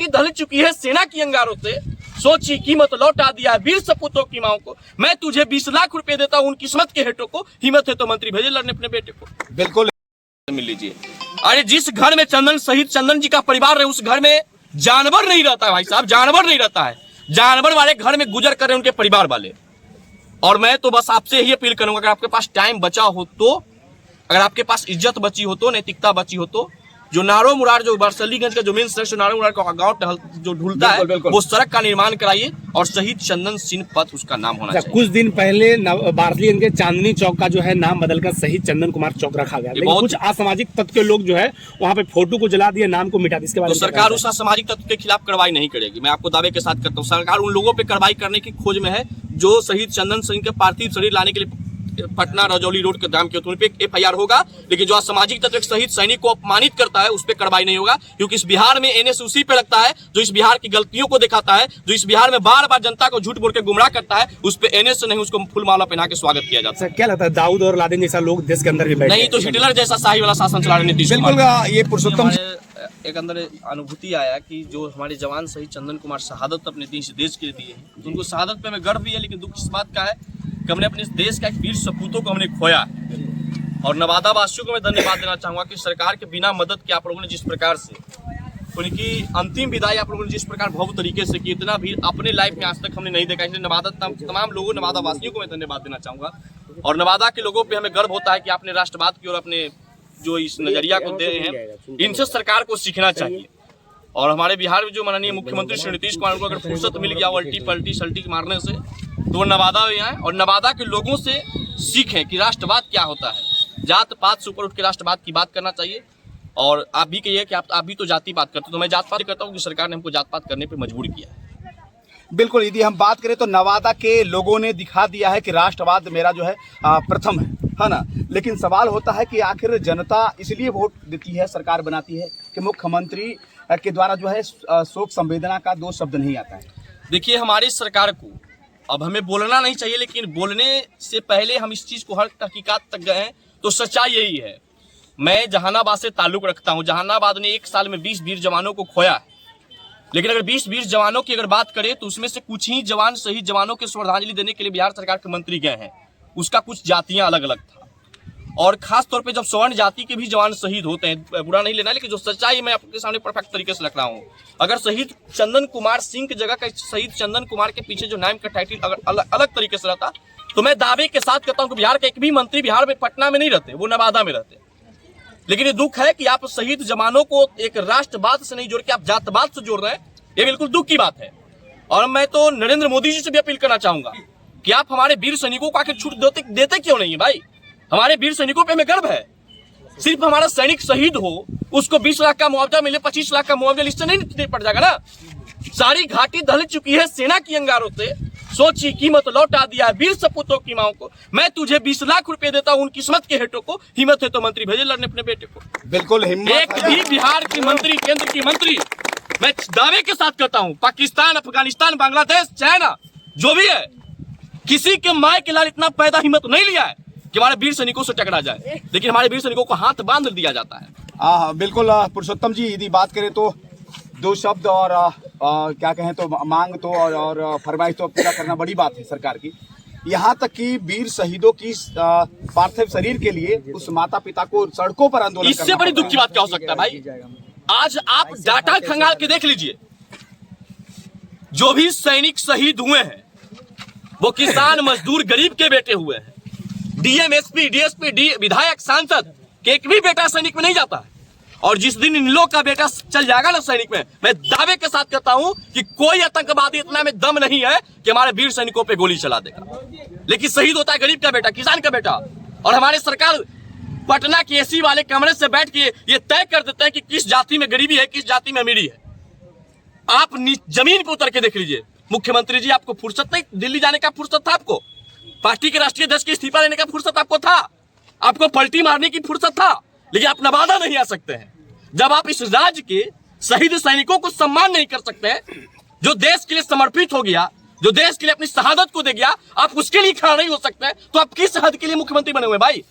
घाटी ढल चुकी है सेना की अंगारों से, सोची कीमत लौटा दिया है वीर सपूतों की माओ को। मैं तुझे 20 लाख रुपए देता हूं उन किस्मत के हेटों को, हिम्मत है तो मंत्री भेजे लड़ने अपने बेटे को। बिल्कुल मिल लीजिए। अरे जिस घर में चंदन शहीद चंदन जी का परिवार है उस घर में जानवर नहीं रहता है भाई साहब, जानवर नहीं रहता है। जानवर वाले घर में गुजर कर रहे उनके परिवार वाले। और मैं तो बस आपसे यही अपील करूंगा, अगर आपके पास टाइम बचा हो तो, अगर आपके पास इज्जत बची हो तो, नैतिकता बची हो तो, जो नारो मुरार जो बरसलीगंज का जो मेन सड़क नारो मुरार का गांव जो ढुलता है वो सड़क का निर्माण कराइए और शहीद चंदन सिंह पथ उसका नाम होना चाहिए। कुछ दिन पहले बारसलीगंज के चांदनी चौक का जो है नाम बदलकर शहीद चंदन कुमार चौक रखा गया, लेकिन कुछ असामाजिक तत्व के लोग जो है वहाँ पे फोटो को जला दिया, नाम को मिटा दिया। इसके बाद सरकार उस असामाजिक तत्व के खिलाफ कार्रवाई नहीं करेगी, मैं आपको दावे के साथ करता हूँ। सरकार उन लोगों पे कार्रवाई करने की खोज में है जो शहीद चंदन सिंह के पार्थिव शरीर लाने के लिए पटना रजौली रोड के दाम के उन पे FIR होगा, लेकिन जो असामाजिक तत्व शहीद सैनिक को अपमानित करता है उस पर कार्रवाई नहीं होगा, क्योंकि इस बिहार में NS उसी पे लगता है जो इस बिहार की गलतियों को दिखाता है, जो इस बिहार में बार बार जनता को झूठ बोल के गुमराह करता है, उस पे NS से नहीं उसको फूल माला पहना के स्वागत किया जाता है। क्या लगता है दाऊद और लादेन जैसा लोग देश के अंदर भी बैठे नहीं तो हिटलर जैसा शाही वाला शासन चला रहे नीतीश कुमार। बिल्कुल ये पुरुषोत्तम एक अंदर अनुभूति आया कि जो हमारे जवान शहीद चंदन कुमार शहादत अपने देश के लिए दिए हैं, तो उनको शहादत पे हमें गर्व भी है, लेकिन दुख इस बात का है कि हमने अपने देश का एक वीर सपूतों को हमने खोया। और नवादा वासियों को मैं धन्यवाद देना चाहूंगा कि सरकार के बिना मदद के आप लोगों ने जिस प्रकार से उनकी अंतिम विदाई आप लोगों ने जिस प्रकार भव्य तरीके से की, इतना भी अपने लाइफ में आज तक हमने नहीं देखा। इसलिए नवादा तमाम लोगों नवादा वासियों को मैं धन्यवाद देना चाहूंगा। और नवादा के लोगों पर हमें गर्व होता है कि आपने राष्ट्रवाद की और अपने जो इस नजरिया को दे रहे हैं, इनसे सरकार को सीखना चाहिए। और हमारे बिहार में जो माननीय मुख्यमंत्री श्री नीतीश कुमार को अगर फुर्सत मिल गया उल्टी पलटी सल्टी मारने से, तो वो नवादा में आए और नवादा के लोगों से सीखें कि राष्ट्रवाद क्या होता है। जात पात से ऊपर उठ के राष्ट्रवाद की बात करना चाहिए। और आप भी कहिए कि आप भी तो जाति पात करते हो, तो मैं जात पात करता हूँ कि सरकार ने हमको जात पात करने पर मजबूर किया है। बिल्कुल, यदि हम बात करें तो नवादा के लोगों ने दिखा दिया है कि राष्ट्रवाद मेरा जो है प्रथम है ना। लेकिन सवाल होता है कि आखिर जनता इसलिए वोट देती है, सरकार बनाती है कि मुख्यमंत्री के द्वारा जो है शोक संवेदना का 2 शब्द नहीं आता है। देखिए हमारी सरकार को अब हमें बोलना नहीं चाहिए, लेकिन बोलने से पहले हम इस चीज को हर तहकीकात तक गए हैं तो सच्चाई यही है। मैं जहानाबाद से ताल्लुक रखता हूं। जहानाबाद ने 1 साल में 20 वीर जवानों को खोया है, लेकिन अगर 20 वीर जवानों की अगर बात करें तो उसमें से कुछ ही जवान शहीद जवानों के श्रद्धांजलि देने के लिए बिहार सरकार के मंत्री गए हैं। उसका कुछ जातियां अलग अलग था, और खास तौर पे जब स्वर्ण जाति के भी जवान शहीद होते हैं, बुरा नहीं लेना, लेकिन जो सच्चाई मैं आपके सामने परफेक्ट तरीके से रख रहा हूँ। अगर शहीद चंदन कुमार सिंह की जगह का शहीद चंदन कुमार के पीछे जो नाम का टाइटल अगर अलग तरीके से रहता, तो मैं दावे के साथ कहता हूँ कि बिहार के एक भी मंत्री बिहार में पटना में नहीं रहते, वो नवादा में रहते। लेकिन ये दुख है कि आप शहीद जवानों को एक राष्ट्रवाद से नहीं जोड़ के आप जातवाद से जोड़ रहे हैं, ये बिल्कुल दुख की बात है। और मैं तो नरेंद्र मोदी जी से भी अपील करना चाहूंगा कि आप हमारे वीर सैनिकों को आखिर छूट देते क्यों नहीं है भाई। हमारे वीर सैनिकों पे हमें गर्व है। सिर्फ हमारा सैनिक शहीद हो उसको 20 लाख का मुआवजा मिले, 25 लाख का मुआवजा लिस्ट से नहीं पड़ जाएगा ना। सारी घाटी ढल चुकी है सेना की अंगारों से, सोची कीमत लौटा दिया है वीर सपूतों की माओ को। मैं तुझे 20 लाख रुपए देता हूं उन किस्मत के हेटों को, हिम्मत है तो मंत्री भेजे लड़ने अपने बेटे को। बिल्कुल हिम्मत। एक भी बिहार की मंत्री, केंद्र की मंत्री, मैं दावे के साथ कहता हूं, पाकिस्तान, अफगानिस्तान, बांग्लादेश, चाइना जो भी है, किसी के माए के लाल इतना पैदा हिम्मत नहीं लिया है कि हमारे वीर सैनिकों से टकरा जाए, लेकिन हमारे वीर सैनिकों को हाथ बांध दिया जाता है। बिल्कुल पुरुषोत्तम जी, यदि बात करें तो 2 शब्द और क्या कहें तो मांग तो और फरमाइश तो पूरा करना बड़ी बात है सरकार की। यहाँ तक कि वीर शहीदों की पार्थिव शरीर के लिए उस माता पिता को सड़कों पर आंदोलन, इससे बड़ी दुख की बात क्या हो सकता है भाई। आज आप डाटा खंगाल के देख लीजिए, जो भी सैनिक शहीद हुए हैं वो किसान, मजदूर, गरीब के बेटे हुए हैं। DM, SP, DSP, विधायक, सांसद के एक भी बेटा सैनिक में नहीं जाता है। और जिस दिन इन लोग का बेटा चल जाएगा ना सैनिक में, मैं दावे के साथ कहता हूं कि कोई आतंकवादी इतना में दम नहीं है कि हमारे वीर सैनिकों पे गोली चला देगा। लेकिन शहीद होता है गरीब का बेटा, किसान का बेटा। और हमारी सरकार पटना के AC वाले कमरे से बैठ के ये तय कर देते हैं कि किस जाति में गरीबी है, किस जाति में अमीरी है। आप जमीन पे उतर के देख लीजिए। मुख्यमंत्री जी, आपको फुर्सत नहीं, दिल्ली जाने का फुर्सत था आपको, पार्टी के राष्ट्रीय अध्यक्ष के इस्तीफा लेने का फुर्सत आपको था, आपको पलटी मारने की फुर्सत था, लेकिन आप नवादा नहीं आ सकते हैं। जब आप इस राज्य के शहीद सैनिकों को सम्मान नहीं कर सकते हैं, जो देश के लिए समर्पित हो गया, जो देश के लिए अपनी शहादत को दे गया, आप उसके लिए खड़ा नहीं हो सकते, तो आप किस हद के लिए मुख्यमंत्री बने हुए भाई।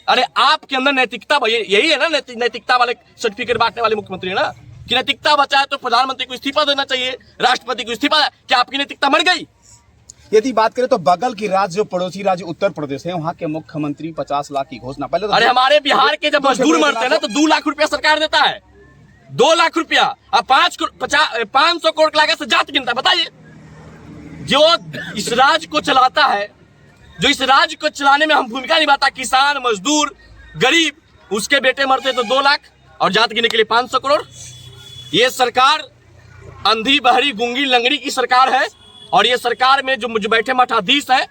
अरे आपके अंदर नैतिकता, यही है ना, नैतिकता वाले सर्टिफिकेट बांटने वाले मुख्यमंत्री है ना, कि नैतिकता बचा है तो प्रधानमंत्री को इस्तीफा देना चाहिए, राष्ट्रपति को इस्तीफा। क्या आपकी नैतिकता मर गई? यदि बात करें तो बगल की राज्य जो पड़ोसी राज्य उत्तर प्रदेश है, वहाँ के मुख्यमंत्री 50 लाख की घोषणा पहले तो अरे हमारे बिहार के जब मजदूर मरते हैं ना तो 2 लाख रुपया सरकार देता है, 2 लाख रुपया। अब 500 करोड़ लागत से जात गिनता है। बताइए, जो इस राज्य को चलाता है, जो इस राज्य को चलाने में हम भूमिका निभाता, किसान, मजदूर, गरीब, उसके बेटे मरते तो 2 लाख और जात गिनने के लिए 500 करोड़। ये सरकार अंधी, बहरी, गूंगी, लंगड़ी की सरकार है। और ये सरकार में जो बैठे मठाधीश है,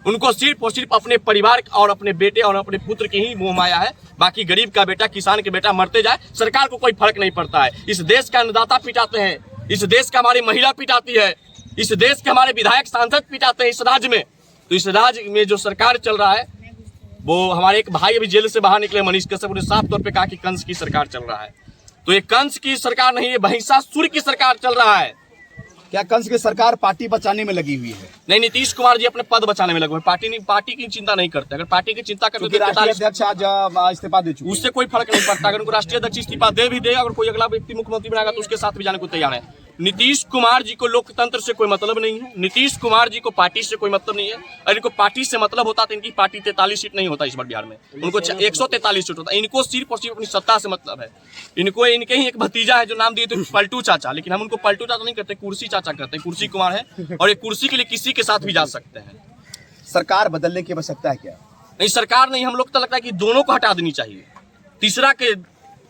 उनको सिर्फ और सिर्फ अपने परिवार और अपने बेटे और अपने पुत्र की ही मोह माया है। बाकी गरीब का बेटा, किसान के बेटा मरते जाए, सरकार को कोई फर्क नहीं पड़ता है। इस देश का अन्नदाता पिटाते हैं, इस देश का हमारी महिला पिटाती है, इस देश के हमारे विधायक सांसद पिटाते हैं इस राज्य में। तो इस राज्य में जो सरकार चल रहा है, वो हमारे एक भाई अभी जेल से बाहर निकले, मनीष कश्यप, ने साफ तौर पे कहा कि कंस की सरकार चल रहा है। तो ये कंस की सरकार नहीं, ये महिषासुर की सरकार चल रहा है। क्या कंस की सरकार पार्टी बचाने में लगी हुई है? नहीं, नीतीश कुमार जी अपने पद बचाने में लगे हुए। पार्टी की चिंता नहीं करते। अगर पार्टी की चिंता करते तो राष्ट्रीय अध्यक्ष आज इस्तीफा दे चुके, उससे कोई फर्क नहीं पड़ता। अगर उनको राष्ट्रीय अध्यक्ष इस्तीफा दे भी दे, अगर कोई अगला व्यक्ति मुख्यमंत्री बनाएगा तो उसके साथ भी जाने को तैयार है। नीतीश कुमार जी को लोकतंत्र से कोई मतलब नहीं है, नीतीश कुमार जी को पार्टी से कोई मतलब नहीं है। अगर इनको पार्टी से मतलब होता तो इनकी पार्टी 43 सीट नहीं होता इस बार बिहार में, उनको 143 सीट होता। इनको सिर्फ और सिर्फ अपनी सत्ता से मतलब है। इनको इनके ही एक भतीजा है जो नाम दिए थे पलटू चाचा, लेकिन हम उनको पलटू चाचा नहीं कहते, कुर्सी चाचा कहते हैं। कुर्सी कुमार है और ये कुर्सी के लिए किसी के साथ भी जा सकते हैं। सरकार बदलने की आवश्यकता है क्या? नहीं, सरकार नहीं, हम लोग तो लगता है कि दोनों को हटा देनी चाहिए। तीसरा के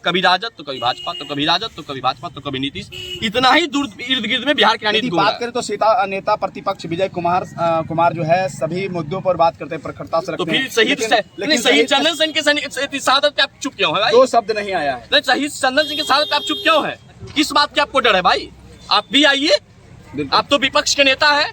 कभी राजद तो कभी भाजपा, तो कभी राजद तो कभी भाजपा, तो कभी नीतीश। इतना ही दूर इर्द गिर्द में बिहार की राजनीति घूम रहा है। बात करें तो नेता प्रतिपक्ष विजय कुमार जो है सभी मुद्दों पर बात करते हैं, प्रखरता से रखते हैं। तो फिर शहीद चंदन सिंह के शहादत पे आप चुप क्यों है भाई? 2 शब्द नहीं आया है। नहीं, शहीद चंदन सिंह के शहादत पे आप चुप क्यों है? किस बात की आपको डर है भाई? आप भी आइए, आप तो विपक्ष के नेता है,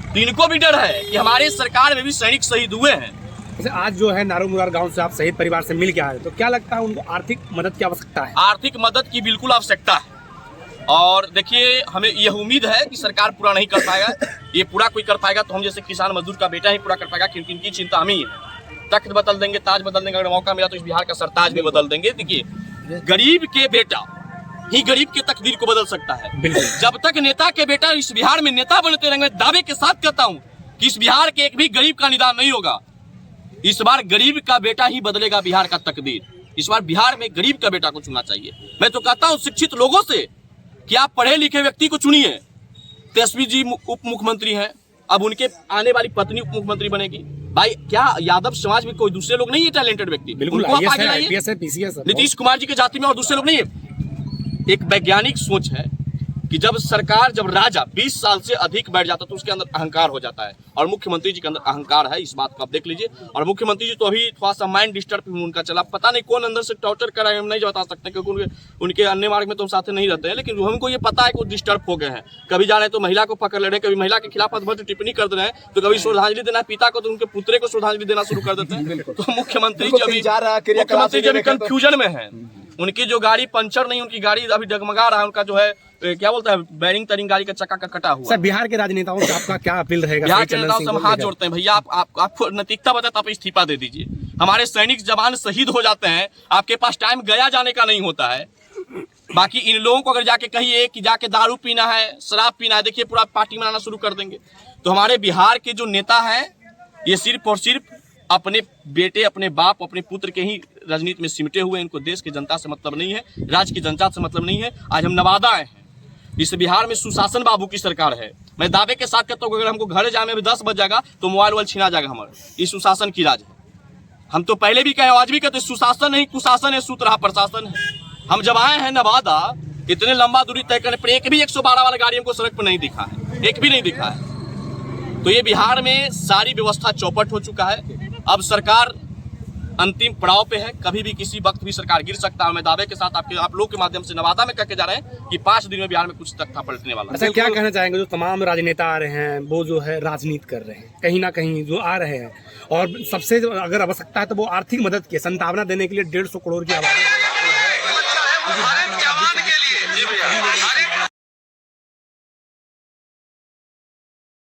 तो इनको भी डर है कि हमारे सरकार में भी सैनिक शहीद हुए हैं। आज जो है नारो मुरार गांव से आप शहीद परिवार से मिल के आए, तो क्या लगता है उनको आर्थिक मदद की आवश्यकता है? आर्थिक मदद की बिल्कुल आवश्यकता है। और देखिए, हमें यह उम्मीद है कि सरकार पूरा नहीं कर पाएगा। ये पूरा कोई कर पाएगा तो हम जैसे किसान मजदूर का बेटा ही पूरा कर पाएगा, क्योंकि इनकी चिंता हम ही है। तख्त बदल देंगे, ताज बदल देंगे, अगर मौका मिला तो इस बिहार का सरताज भी बदल देंगे। देखिए, गरीब के बेटा ही गरीब की तकदीर को बदल सकता है। जब तक नेता के बेटा इस बिहार में नेता बनते रहेंगे, दावे के साथ कहता हूँ कि इस बिहार के एक भी गरीब का निदान नहीं होगा। इस बार गरीब का बेटा ही बदलेगा बिहार का तकदीर। इस बार बिहार में गरीब का बेटा को चुनना चाहिए। मैं तो कहता हूं शिक्षित लोगों से कि आप पढ़े लिखे व्यक्ति को चुनिए। तेजस्वी जी उप मुख्यमंत्री हैं, अब उनके आने वाली पत्नी उप मुख्यमंत्री बनेगी। भाई, क्या यादव समाज में कोई दूसरे लोग नहीं है टैलेंटेड व्यक्ति? नीतीश कुमार जी के जाति में और दूसरे लोग नहीं है। एक वैज्ञानिक सोच है कि जब राजा 20 साल से अधिक बैठ जाता है तो उसके अंदर अहंकार हो जाता है, और मुख्यमंत्री जी के अंदर अहंकार है। इस बात को आप देख लीजिए। और मुख्यमंत्री जी तो अभी थोड़ा सा माइंड डिस्टर्ब उनका चला, पता नहीं कौन अंदर से टॉर्चर कर रहा है, हम नहीं बता सकते क्योंकि उनके अन्य मार्ग में तो हम साथ नहीं रहते हैं। लेकिन हमको ये पता है कि वो डिस्टर्ब हो गए हैं। कभी जा रहे हैं तो महिला को पकड़ ले रहे हैं, कभी महिला के खिलाफ अभद्र टिप्पणी कर रहे हैं, तो कभी श्रद्धांजलि देना पिता को तो उनके पुत्रे को श्रद्धांजलि देना शुरू कर देते हैं। तो मुख्यमंत्री जी अभी कंफ्यूजन में है। उनकी जो गाड़ी पंचर नहीं, उनकी गाड़ी अभी डगमगा रहा है। उनका जो है क्या बोलता है, बैरिंग तरिंग गाड़ी का चक्का का कटा हुआ। सर, बिहार के राजनेताओं से आपका क्या अपील रहेगा? बिहार के नेताओं से हम हाथ जोड़ते हैं, भैया आपको नैतिकता बताए तो आप इस्तीफा दे दीजिए। हमारे सैनिक जवान शहीद हो जाते हैं, आपके पास टाइम गया जाने का नहीं होता है। बाकी इन लोगों को अगर जाके कहिए कि जाके दारू पीना है, शराब पीना है, देखिए पूरा पार्टी मनाना शुरू कर देंगे। तो हमारे बिहार के जो नेता हैं, ये सिर्फ और सिर्फ अपने बेटे, अपने बाप, अपने पुत्र के ही राजनीति में सिमटे हुए। इनको देश की जनता से मतलब नहीं है, राज्य की जनता से मतलब नहीं है। आज हम नवादा आए हैं, इस बिहार में सुशासन बाबू की सरकार है। मैं दावे के साथ कहता हूँ अगर हमको घर जाने में 10 बज जाएगा तो मोबाइल छीना जाएगा हमारा। ये सुशासन की राज है। हम तो पहले भी कहे, आज भी कहते, सुशासन नहीं कुशासन है, सूत रहा प्रशासन है। हम जब आए हैं नवादा, इतने लंबा दूरी तय करने पर एक भी 112 वाला गाड़ी हमको सड़क पर नहीं दिखा है, एक भी नहीं दिखा है। तो ये बिहार में सारी व्यवस्था चौपट हो चुका है। अब सरकार अंतिम पड़ाव पे है, कभी भी किसी वक्त भी सरकार गिर सकता है। मैं दावे के साथ आप लोग के माध्यम से नवादा में कहके जा रहे हैं कि 5 दिन में बिहार में कुछ तख्ता पलटने वाला है। अच्छा, क्या कहना चाहेंगे जो तमाम राजनेता आ रहे हैं, वो जो है राजनीति कर रहे हैं, कहीं ना कहीं जो आ रहे हैं, और सबसे अगर आवश्यकता है तो वो आर्थिक मदद की 57 देने के लिए 150 करोड़ की आवाज